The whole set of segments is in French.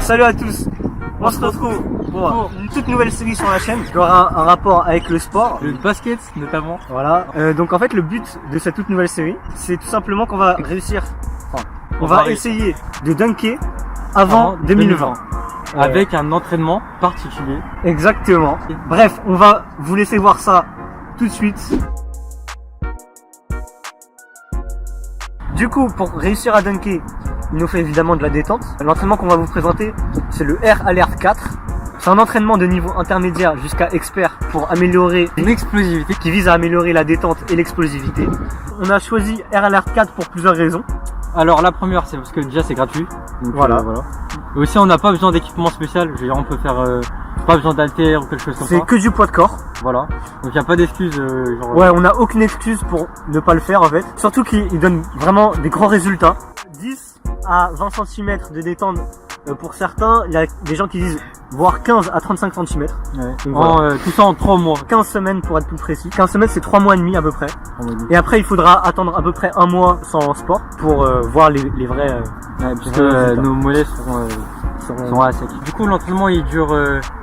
Salut à tous, on se retrouve pour une toute nouvelle série sur la chaîne qui aura un rapport avec le sport, le basket notamment. Voilà, donc en fait le but de cette toute nouvelle série, c'est tout simplement qu'on va réussir, on va essayer de dunker avant 2020. Avec un entraînement particulier. Exactement. Bref, on va vous laisser voir ça tout de suite. Du coup, pour réussir à dunker, il nous faut évidemment de la détente. L'entraînement qu'on va vous présenter, c'est le Air Alert 4. C'est un entraînement de niveau intermédiaire jusqu'à expert pour améliorer l'explosivité, qui vise à améliorer la détente et l'explosivité. On a choisi Air Alert 4 pour plusieurs raisons. Alors la première, c'est parce que déjà c'est gratuit. Donc, voilà. Et aussi on n'a pas besoin d'équipement spécial. Je veux dire, on peut faire pas besoin d'haltères ou quelque chose comme ça. C'est que du poids de corps. Voilà. Donc il n'y a pas d'excuse. Ouais, on n'a aucune excuse pour ne pas le faire en fait. Surtout qu'il donne vraiment des grands résultats. 10 à 20 cm de détente pour certains. Il y a des gens qui disent voire 15 à 35 cm. Ouais. Tout ça en 3 mois. 15 semaines pour être plus précis. 15 semaines c'est 3 mois et demi à peu près. Et après il faudra attendre à peu près 1 mois sans sport pour voir les vrais puisque nos mollets seront à sec. Du coup l'entraînement il dure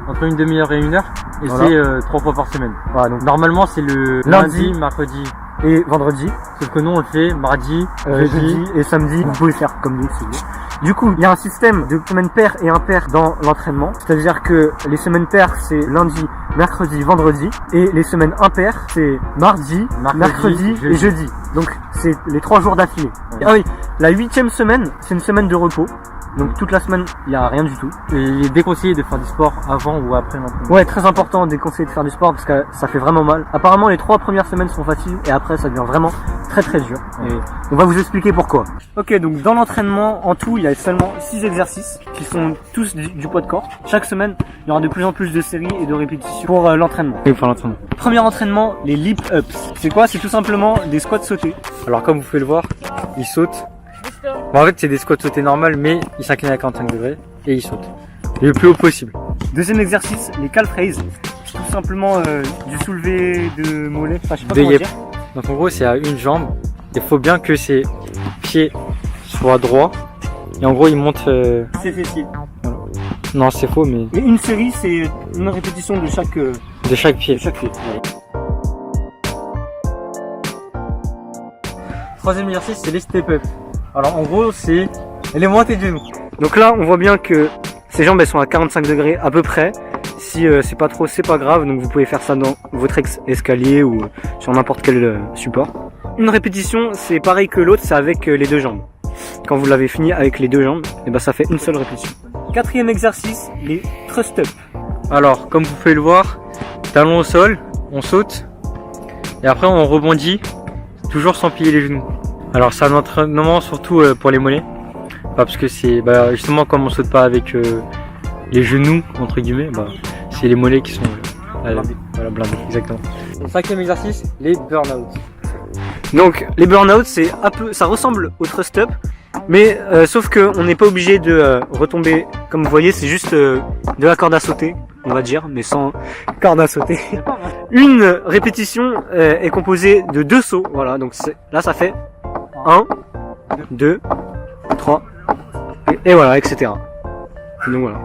entre une demi-heure et 1 heure et voilà. C'est 3 fois par semaine. Voilà, donc normalement c'est le lundi, mercredi et vendredi. Sauf que nous on le fait mardi, jeudi et samedi. Vous pouvez faire comme vous si vous voulez. Du coup, il y a un système de semaines paires et impaires dans l'entraînement. C'est-à-dire que les semaines paires, c'est lundi, mercredi, vendredi. Et les semaines impaires, c'est mardi, mercredi et jeudi. Donc, c'est les 3 jours d'affilée. Ouais. Ah oui, la 8e semaine, c'est une semaine de repos. Donc toute la semaine, il n'y a rien du tout. Et il est déconseillé de faire du sport avant ou après l'entraînement. Ouais, très important, déconseillé de faire du sport parce que ça fait vraiment mal. Apparemment, les 3 premières semaines sont faciles et après, ça devient vraiment très très dur. Et on va vous expliquer pourquoi. Ok, donc dans l'entraînement, en tout, il y a seulement 6 exercices qui sont tous du poids de corps. Chaque semaine, il y aura de plus en plus de séries et de répétitions pour l'entraînement. Oui, pour l'entraînement. Premier entraînement, les lip ups. C'est quoi? C'est tout simplement des squats sautés. Alors comme vous pouvez le voir, il saute. Bon, en fait c'est des squats sautés normales mais il s'incline à 45 degrés et il saute le plus haut possible. Deuxième exercice, les calf raises. C'est tout simplement du soulevé de mollets, enfin je sais pas comment dire. Donc en gros c'est à une jambe, il faut bien que ses pieds soient droits et en gros il monte... C'est fessier. Voilà. Non c'est faux mais... Et une série c'est une répétition de chaque pied. De chaque pied. Ouais. Troisième exercice c'est les step up. Alors en gros c'est les montées de genoux. Donc là on voit bien que ces jambes elles sont à 45 degrés à peu près. Si c'est pas trop, c'est pas grave, donc vous pouvez faire ça dans votre escalier ou sur n'importe quel support. Une répétition c'est pareil que l'autre, c'est avec les 2 jambes. Quand vous l'avez fini avec les 2 jambes, et ben ça fait une seule répétition. Quatrième exercice, les thrust up. Alors comme vous pouvez le voir, talon au sol, on saute et après on rebondit, toujours sans plier les genoux. Alors c'est un entraînement surtout pour les mollets, parce que c'est justement comme on saute pas avec les genoux entre guillemets, c'est les mollets qui sont blindés, exactement. Le 5e exercice, les burn-out. Donc les burn-out ça ressemble au thrust up, mais sauf que on n'est pas obligé de retomber comme vous voyez, c'est juste de la corde à sauter, on va dire, mais sans corde à sauter. Une répétition est composée de 2 sauts, voilà, donc là ça fait 1, 2, 3, et voilà, etc. Donc voilà.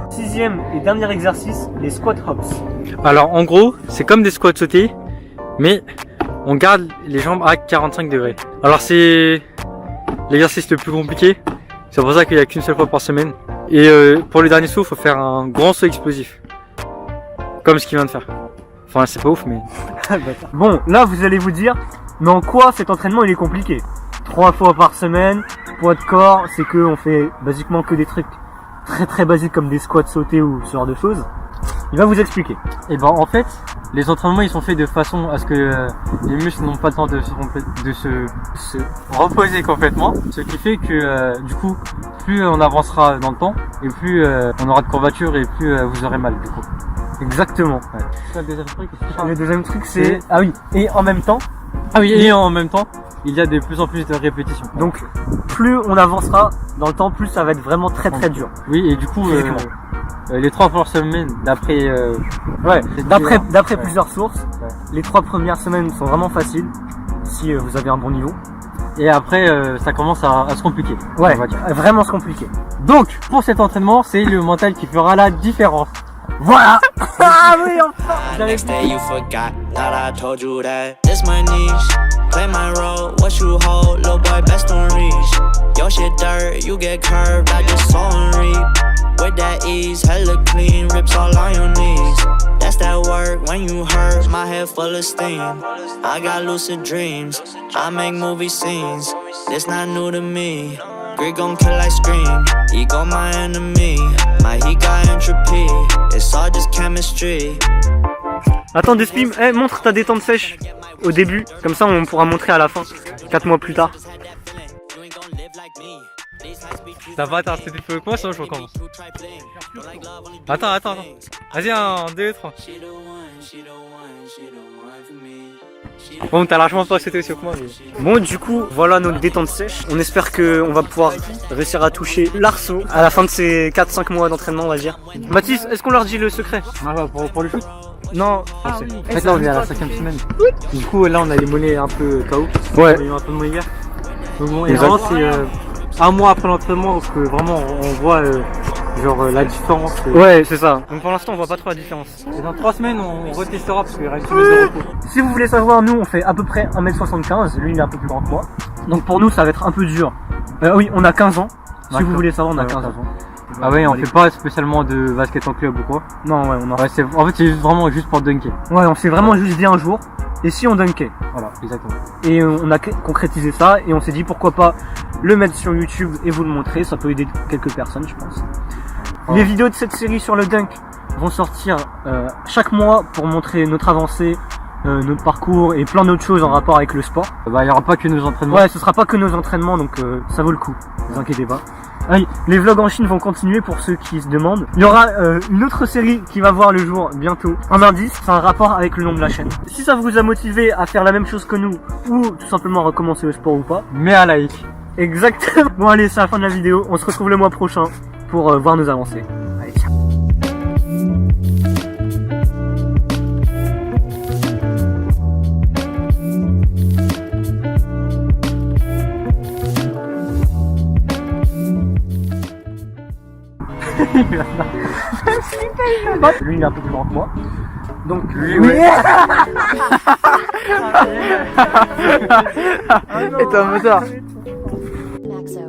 6e et dernier exercice, les squat hops. Alors en gros, c'est comme des squats sautés, mais on garde les jambes à 45 degrés. Alors c'est l'exercice le plus compliqué, c'est pour ça qu'il n'y a qu'une seule fois par semaine. Et pour le dernier saut, il faut faire un grand saut explosif. Comme ce qu'il vient de faire. Enfin c'est pas ouf mais... Bon, là vous allez vous dire, mais en quoi cet entraînement il est compliqué? 3 fois par semaine, poids de corps, c'est que on fait basiquement que des trucs très très basiques comme des squats sautés ou ce genre de choses. Il va vous expliquer. Et ben en fait, les entraînements ils sont faits de façon à ce que les muscles n'ont pas le temps de se reposer complètement. Ce qui fait que du coup, plus on avancera dans le temps et plus on aura de courbatures et plus vous aurez mal du coup. Exactement. Ouais. Le deuxième truc c'est... Ah oui, et en même temps... il y a de plus en plus de répétitions. Donc plus on avancera dans le temps, plus ça va être vraiment très très dur. Oui, et du coup les 3 premières semaines d'après plusieurs sources, les 3 premières semaines sont vraiment faciles si vous avez un bon niveau. et après ça commence à se compliquer. Ouais, on va dire. vraiment se compliquer. Donc pour cet entraînement, c'est le mental qui fera la différence. Voilà. Ah oui, enfin. Next day you forgot that I told you that this my niche. Play my role, what you hold, little boy best on reach. Your shit dirt, you get curved, I just saw and reap. With that ease, hella clean, rips all on your knees. That's that work when you hurt, my head full of steam. I got lucid dreams, I make movie scenes. This not new to me. Greed gon' kill like Scream. Ego my enemy. My heat got entropy. It's all just chemistry. Attends, Despim, montre ta détente sèche au début, comme ça on pourra montrer à la fin, 4 mois plus tard. Ça va, t'as c'était peu avec moi, sinon je recommence. Attends. Vas-y, 1, 2, 3. Bon, t'as largement pas c'était aussi avec moi. Mais... Bon, du coup, voilà notre détente sèche. On espère qu'on va pouvoir réussir à toucher l'arceau à la fin de ces 4-5 mois d'entraînement, on va dire. Mathis, est-ce qu'on leur dit le secret? Ah bah pour le foot. Non, En fait là on est à la 5ème semaine. Du coup là on a les mollets un peu KO. Ouais. On a eu un peu de hier. Donc bon, et vraiment c'est un mois après l'entraînement que vraiment on voit la différence. Ouais, c'est ça. Donc pour l'instant on voit pas trop la différence. Et dans 3 semaines on retestera parce qu'il y aura une semaine de repos. Si vous voulez savoir, nous on fait à peu près 1m75, lui il est un peu plus grand que moi. Donc pour nous ça va être un peu dur. Oui, on a 15 ans. Si vous voulez savoir, on a 15 ans. Ah ouais, on fait pas spécialement de basket en club ou quoi. Non, ouais, on a. Ouais, en fait c'est vraiment juste pour dunker. Ouais, on s'est vraiment juste dit un jour. Et si on dunkait? Voilà, exactement. Et on a concrétisé ça et on s'est dit pourquoi pas le mettre sur YouTube et vous le montrer, ça peut aider quelques personnes je pense. Les vidéos de cette série sur le dunk vont sortir chaque mois pour montrer notre avancée, notre parcours et plein d'autres choses en rapport avec le sport. Bah il y aura pas que nos entraînements. Ouais, ce sera pas que nos entraînements donc ça vaut le coup, ne vous inquiétez pas. Ah, les vlogs en Chine vont continuer pour ceux qui se demandent. Il y aura une autre série qui va voir le jour bientôt. Un indice, c'est un rapport avec le nom de la chaîne. Si ça vous a motivé à faire la même chose que nous ou tout simplement à recommencer le sport ou pas, mets un like. Exactement. Bon allez, c'est la fin de la vidéo. On se retrouve le mois prochain pour voir nos avancées. Allez, ciao. Lui il est un peu plus grand que moi. Donc lui oui. Et t'as un moteur. Maxo.